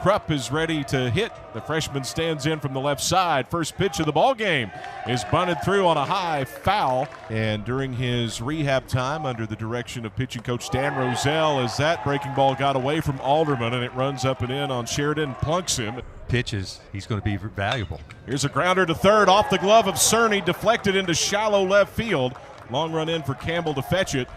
Krupp is ready to hit. The freshman stands in from the left side. First pitch of the ball game is bunted through on a high foul. And during his rehab time under the direction of pitching coach Dan Roselle, as that breaking ball got away from Alderman and it runs up and in on Sheridan, plunks him. Pitches, he's going to be valuable. Here's a grounder to third off the glove of Cerny, deflected into shallow left field. Long run in for Campbell to fetch it.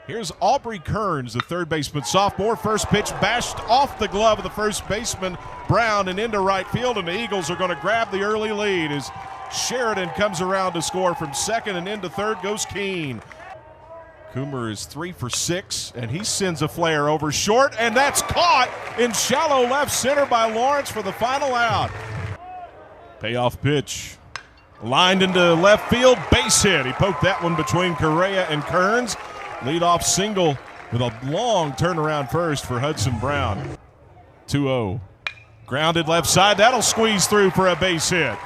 Here's Aubrey Kearns, the third baseman sophomore. First pitch bashed off the glove of the first baseman, Brown, and into right field, and the Eagles are going to grab the early lead as Sheridan comes around to score from second, and into third goes Keene. Coomer is 3 for 6, and he sends a flare over short, and that's caught in shallow left center by Lawrence for the final out. Payoff pitch. Lined into left field, base hit. He poked that one between Correa and Kearns. Leadoff single with a long turnaround first for Hudson Brown. 2-0. Grounded left side. That'll squeeze through for a base hit.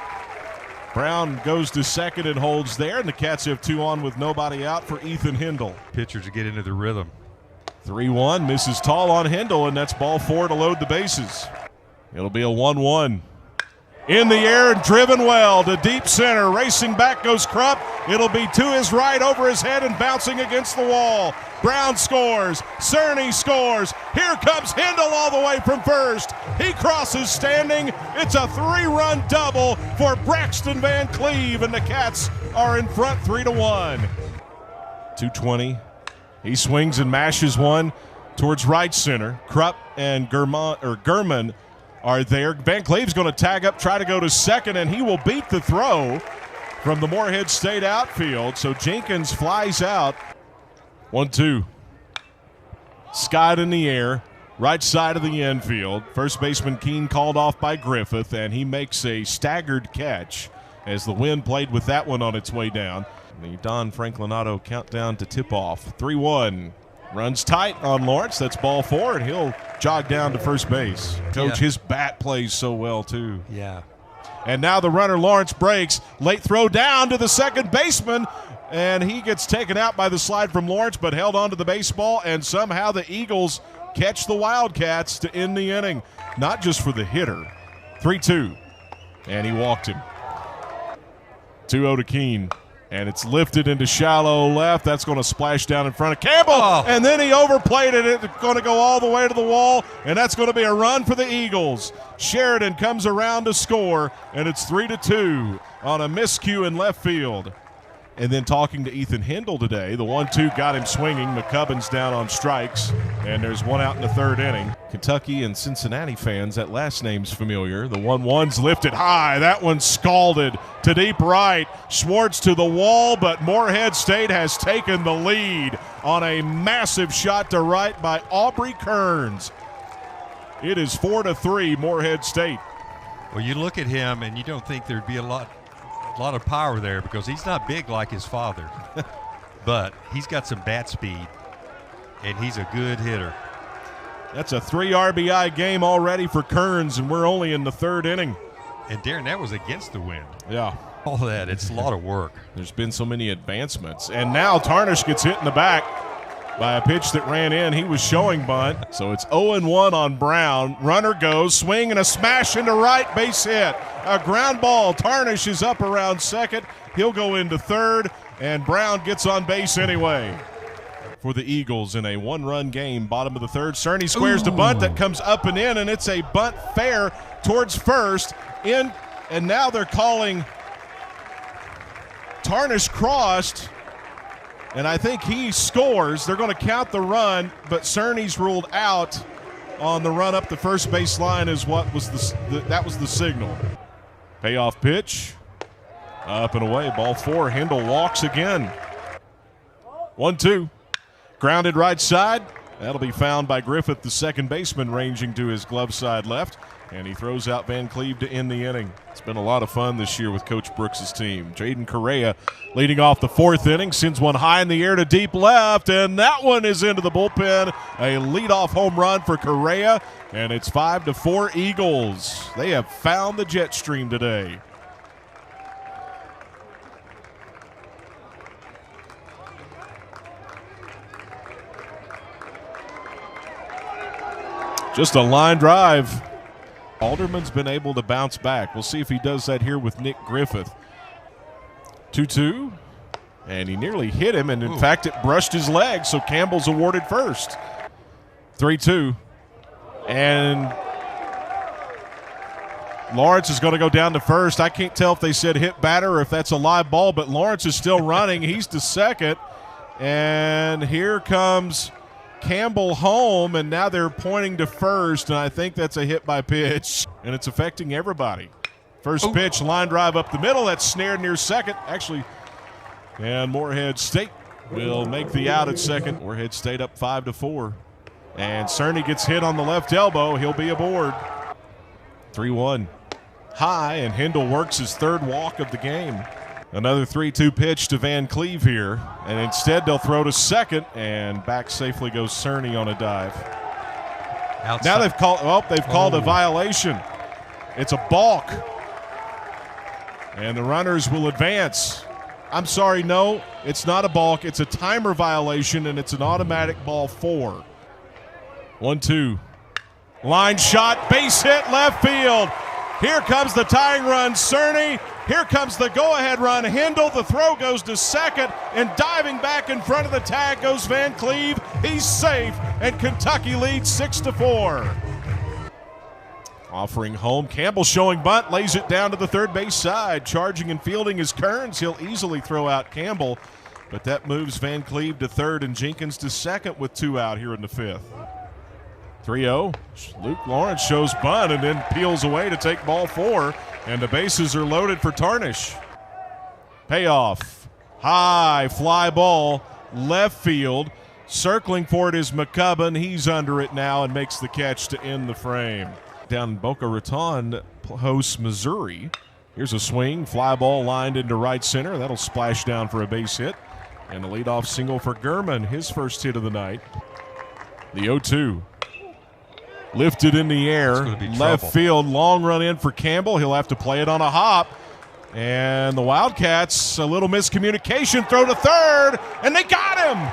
Brown goes to second and holds there, and the Cats have 2 on with nobody out for Ethan Hindle. Pitchers to get into the rhythm. 3-1, misses tall on Hindle, and that's ball 4 to load the bases. It'll be a 1-1. In the air and driven well to deep center. Racing back goes Krupp. It'll be to his right over his head and bouncing against the wall. Brown scores. Cerny scores. Here comes Hindle all the way from first. He crosses standing. It's a 3-run double for Braxton Van Cleve, and the Cats are in front 3-1. 220. He swings and mashes one towards right center. Krupp and Gurman are there. Van Cleve's going to tag up, try to go to second, and he will beat the throw from the Morehead State outfield. So Jenkins flies out. 1-2. Skied in the air, right side of the infield. First baseman Keene called off by Griffith, and he makes a staggered catch as the wind played with that one on its way down. The Don Franklinato countdown to tip off. 3-1. Runs tight on Lawrence. That's ball 4, and he'll jog down to first base. Coach, his bat plays so well, too. Yeah. And now the runner, Lawrence, breaks. Late throw down to the second baseman, and he gets taken out by the slide from Lawrence, but held onto the baseball, and somehow the Eagles catch the Wildcats to end the inning. Not just for the hitter. 3-2, and he walked him. 2-0 to Keene. And it's lifted into shallow left. That's going to splash down in front of Campbell. Oh. And then he overplayed it. It's going to go all the way to the wall, and that's going to be a run for the Eagles. Sheridan comes around to score, and it's 3-2 on a miscue in left field. And then talking to Ethan Hindle today, the 1-2 got him swinging. McCubbin's down on strikes, and there's one out in the third inning. Kentucky and Cincinnati fans, that last name's familiar. The 1-1's lifted high. That one scalded to deep right. Schwartz to the wall, but Morehead State has taken the lead on a massive shot to right by Aubrey Kearns. It is 4-3 Morehead State. Well, you look at him, and you don't think there'd be a lot of power there because he's not big like his father, but he's got some bat speed, and he's a good hitter. That's a 3 RBI game already for Kearns, and we're only in the third inning. And Darren, that was against the wind. Yeah. All that, it's a lot of work. There's been so many advancements. And now Tarnish gets hit in the back by a pitch that ran in. He was showing bunt. So it's 0-1 on Brown. Runner goes, swing and a smash into right, base hit. A ground ball. Tarnish is up around second. He'll go into third, and Brown gets on base anyway. For the Eagles in a 1-run game, bottom of the third. Cerny squares to bunt that comes up and in, and it's a bunt fair towards first. In, and now they're calling Tarnish crossed, and I think he scores. They're going to count the run, but Cerny's ruled out on the run up the first base line is what was that was the signal. Payoff pitch. Up and away, ball 4. Hindle walks again. 1-2. Grounded right side. That'll be found by Griffith, the second baseman, ranging to his glove side left. And he throws out Van Cleve to end the inning. It's been a lot of fun this year with Coach Brooks' team. Jaden Correa leading off the 4th inning, sends one high in the air to deep left, and that one is into the bullpen. A leadoff home run for Correa, and it's 5-4 Eagles. They have found the jet stream today. Just a line drive Alderman's been able to bounce back. We'll see if he does that here with Nick Griffith. 2-2, and he nearly hit him, and in fact it brushed his leg, so Campbell's awarded first. 3-2, and Lawrence is going to go down to first. I can't tell if they said hit batter or if that's a live ball, but Lawrence is still running. He's to second, and here comes Campbell home, and now they're pointing to first, and I think that's a hit by pitch, and it's affecting everybody. First pitch, line drive up the middle. That's snared near second. Actually, and Morehead State will make the out at second. Morehead State up 5-4. And Cerny gets hit on the left elbow. He'll be aboard. 3-1. High, and Hindle works his third walk of the game. Another 3-2 pitch to Van Cleve here. And instead they'll throw to second, and back safely goes Cerny on a dive. Outside. Now they've called a violation. It's a balk. And the runners will advance. I'm sorry, no, it's not a balk. It's a timer violation, and it's an automatic ball 4. 1-2. Line shot, base hit, left field. Here comes the tying run, Cerny. Here comes the go-ahead run, Hindle. The throw goes to second, and diving back in front of the tag goes Van Cleve. He's safe, and Kentucky leads 6-4. Offering home, Campbell showing bunt, lays it down to the third base side. Charging and fielding is Kearns. He'll easily throw out Campbell, but that moves Van Cleve to third and Jenkins to second with 2 out here in the 5th. 3-0. Luke Lawrence shows bunt and then peels away to take ball 4, and the bases are loaded for Tarnish. Payoff. High fly ball, left field. Circling for it is McCubbin. He's under it now and makes the catch to end the frame. Down in Boca Raton hosts Missouri. Here's a swing, fly ball lined into right center. That'll splash down for a base hit. And a leadoff single for Gurman, his first hit of the night. The 0-2. Lifted in the air, left field, long run in for Campbell. He'll have to play it on a hop. And the Wildcats, a little miscommunication, throw to third, and they got him!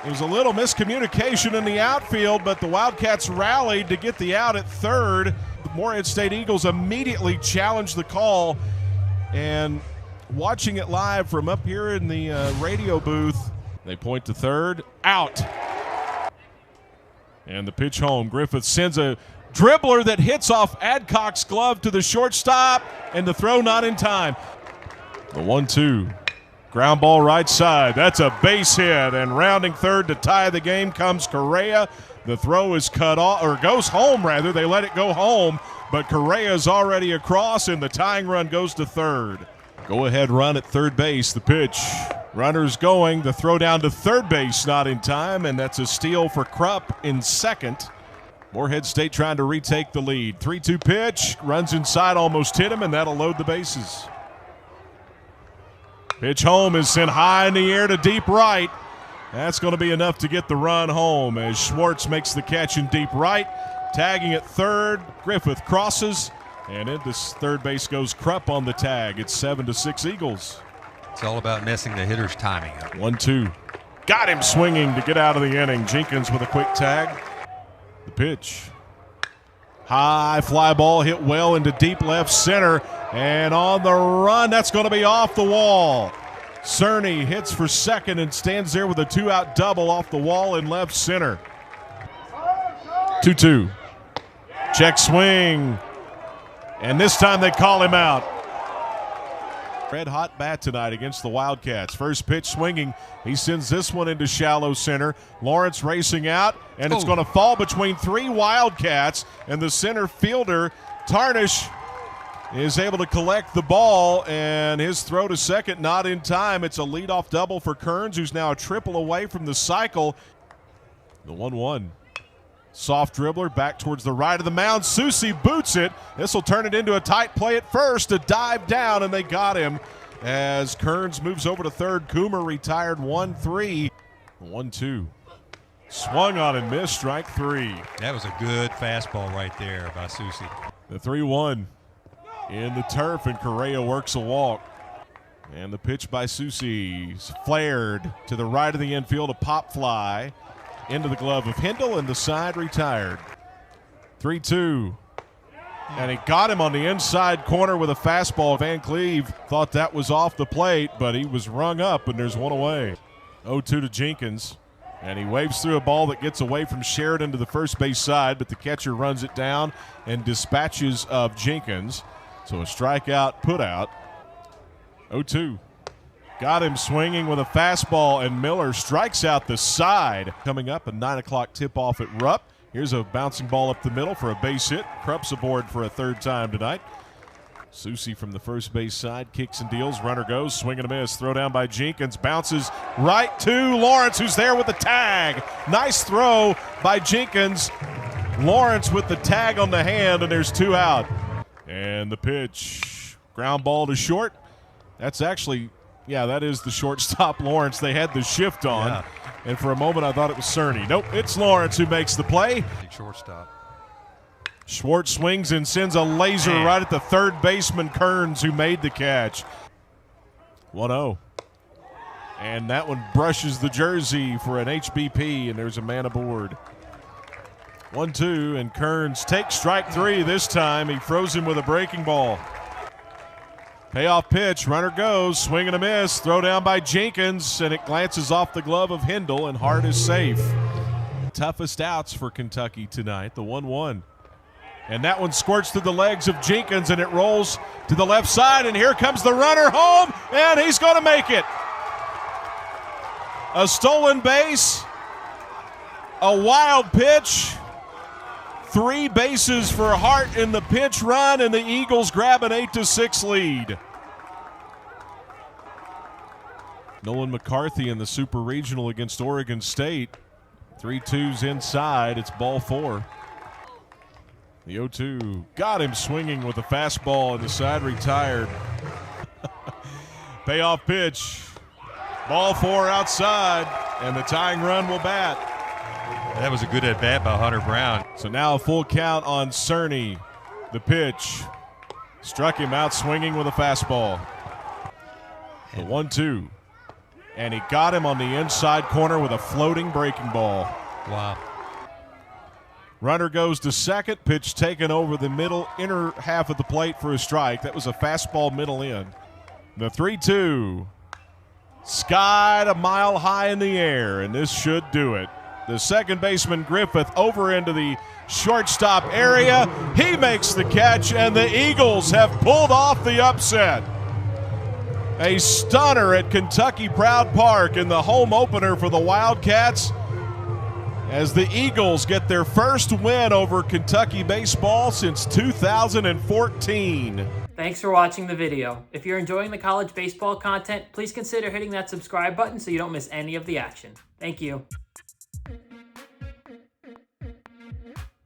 There was a little miscommunication in the outfield, but the Wildcats rallied to get the out at third. The Morehead State Eagles immediately challenged the call, and watching it live from up here in the radio booth, they point to third, out. And the pitch home. Griffith sends a dribbler that hits off Adcock's glove to the shortstop, and the throw not in time. The 1-2. Ground ball right side. That's a base hit, and rounding third to tie the game comes Correa. The throw is cut off, or goes home rather. They let it go home, but Correa's already across, and the tying run goes to third. Go-ahead run at third base. The pitch. Runners going. The throw down to third base not in time, and that's a steal for Krupp in second. Morehead State trying to retake the lead. 3-2 pitch. Runs inside, almost hit him, and that'll load the bases. Pitch home is sent high in the air to deep right. That's going to be enough to get the run home as Schwartz makes the catch in deep right. Tagging at third, Griffith crosses, and into third base goes Krupp on the tag. It's 7-6 Eagles. It's all about messing the hitter's timing up. 1-2. Got him swinging to get out of the inning. Jenkins with a quick tag. The pitch. High fly ball hit well into deep left center. And on the run, that's going to be off the wall. Cerny hits for second and stands there with a 2-out double off the wall in left center. 2-2. Check swing. And this time they call him out. Red hot bat tonight against the Wildcats. First pitch swinging. He sends this one into shallow center. Lawrence racing out, and it's going to fall between 3 Wildcats, and the center fielder, Tarnish, is able to collect the ball, and his throw to second not in time. It's a leadoff double for Kearns, who's now a triple away from the cycle. The 1-1. Soft dribbler back towards the right of the mound. Susi boots it. This will turn it into a tight play at first. A dive down, and they got him as Kearns moves over to third. Coomer retired 1-3. 1-2. Swung on and missed, strike 3. That was a good fastball right there by Susi. The 3-1 in the turf, and Correa works a walk. And the pitch by Susi flared to the right of the infield, a pop fly into the glove of Hindle, and the side retired. 3-2. And he got him on the inside corner with a fastball. Van Cleve thought that was off the plate, but he was rung up, and there's one away. 0-2 to Jenkins. And he waves through a ball that gets away from Sheridan to the first base side, but the catcher runs it down and dispatches of Jenkins. So a strikeout, put out. 0-2. Got him swinging with a fastball, and Miller strikes out the side. Coming up, a 9 o'clock tip-off at Rupp. Here's a bouncing ball up the middle for a base hit. Krupp's aboard for a third time tonight. Susie from the first base side kicks and deals. Runner goes, swing and a miss. Throw down by Jenkins. Bounces right to Lawrence, who's there with the tag. Nice throw by Jenkins. Lawrence with the tag on the hand, and there's 2 out. And the pitch. Ground ball to short. That's actually, that is the shortstop, Lawrence. They had the shift on. Yeah. And for a moment, I thought it was Cerny. Nope, it's Lawrence who makes the play. Shortstop. Schwartz swings and sends a laser right at the third baseman, Kearns, who made the catch. 1-0. And that one brushes the jersey for an HBP, and there's a man aboard. 1-2, and Kearns takes strike 3 this time. He froze him with a breaking ball. Payoff pitch, runner goes, swing and a miss, throw down by Jenkins, and it glances off the glove of Hindle, and Hart is safe. Toughest outs for Kentucky tonight, the 1-1. And that one squirts through the legs of Jenkins, and it rolls to the left side, and here comes the runner home, and he's going to make it. A stolen base, a wild pitch, 3 bases for Hart in the pinch run, and the Eagles grab an 8-6 lead. Nolan McCarthy in the Super Regional against Oregon State. 3-2's inside. It's ball 4. The 0-2 got him swinging with a fastball, and the side retired. Payoff pitch. Ball 4 outside, and the tying run will bat. That was a good at-bat by Hunter Brown. So now a full count on Cerny. The pitch. Struck him out swinging with a fastball. The 1-2. And he got him on the inside corner with a floating breaking ball. Wow. Runner goes to second. Pitch taken over the middle inner half of the plate for a strike. That was a fastball middle in. The 3-2. Skied a mile high in the air, and this should do it. The second baseman, Griffith, over into the shortstop area. He makes the catch, and the Eagles have pulled off the upset. A stunner at Kentucky Proud Park in the home opener for the Wildcats as the Eagles get their first win over Kentucky baseball since 2014. Thanks for watching the video. If you're enjoying the college baseball content, please consider hitting that subscribe button so you don't miss any of the action. Thank you.